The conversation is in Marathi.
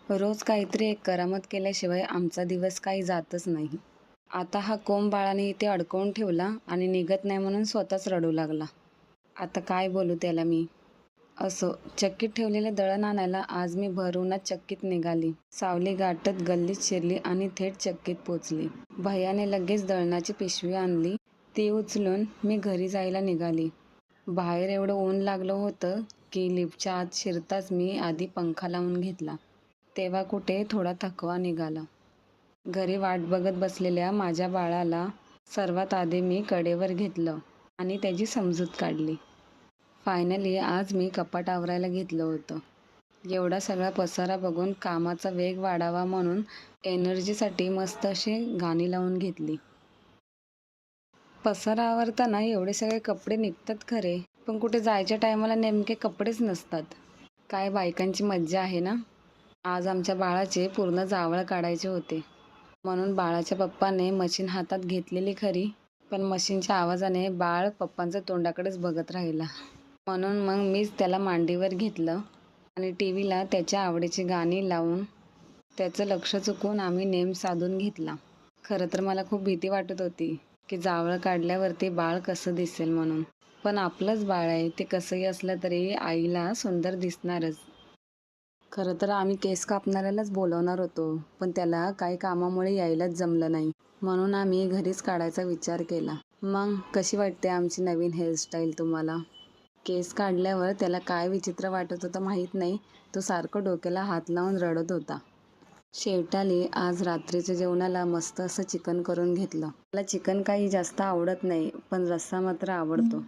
रोज काहीतरी एक करामत केल्याशिवाय आमचा दिवस काही जातच नाही. आता हा कोंब बाळाने इथे अडकवून ठेवला आणि निघत नाही म्हणून स्वतःच रडू लागला. आता काय बोलू त्याला मी? असो, चक्कीत ठेवलेले दळण आणायला आज मी भर उन्हात चक्कीत निघाली. सावली गाठत गल्लीत शिरली आणि थेट चक्कीत पोचली. भैयाने लगेच दळणाची पिशवी आणली. ती उचलून मी घरी जायला निघाली. बाहेर एवढं ऊन लागलं होतं की लिफ्टच्या आत शिरताच मी आधी पंखा लावून घेतला. तेव्हा कुठे थोडा थकवा निघाला. घरी वाट बघत बसलेल्या माझ्या बाळाला सर्वात आधी मी कडेवर घेतलं आणि त्याची समजूत काढली. फायनली आज मी कपाट आवरायला घेतलं होतं. एवढा सगळा पसारा बघून कामाचा वेग वाढावा म्हणून एनर्जीसाठी मस्त अशी गाणी लावून घेतली. पसारा आवरताना एवढे सगळे कपडे निघतात खरे, पण कुठे जायच्या टायमाला नेमके कपडेच नसतात. काय बायकांची मज्जा आहे ना. आज आमच्या बाळाचे पूर्ण जावळ काढायचे होते, म्हणून बाळाच्या पप्पाने मशीन हातात घेतलेली खरी, पण मशीनच्या आवाजाने बाळ पप्पांच्या तोंडाकडेच बघत राहिला. म्हणून मग मीच त्याला मांडीवर घेतलं आणि टीव्हीला त्याच्या आवडीची गाणी लावून त्याचं लक्ष चुकवून आम्ही नेम साधून घेतला. खरं तर मला खूप भीती वाटत होती की जावळ काढल्यावरती बाळ कसं दिसेल म्हणून, पण आपलंच बाळ आहे, ते कसंही असलं तरी आईला सुंदर दिसणारच. खरं तर आम्ही केस कापणाऱ्यालाच बोलवणार होतो, पण त्याला काही कामामुळे यायलाच जमलं नाही, म्हणून आम्ही घरीच काढायचा विचार केला. मग कशी वाटते आमची नवीन हेअरस्टाईल तुम्हाला? केस काढल्यावर त्याला काय विचित्र वाटत होतं माहीत नाही, तो सारखं डोक्याला हात लावून रडत होता. शेवटाली आज रात्रीच्या जेवणाला मस्त असं चिकन करून घेतलं. मला चिकन काही जास्त आवडत नाही, पण रस्सा मात्र आवडतो.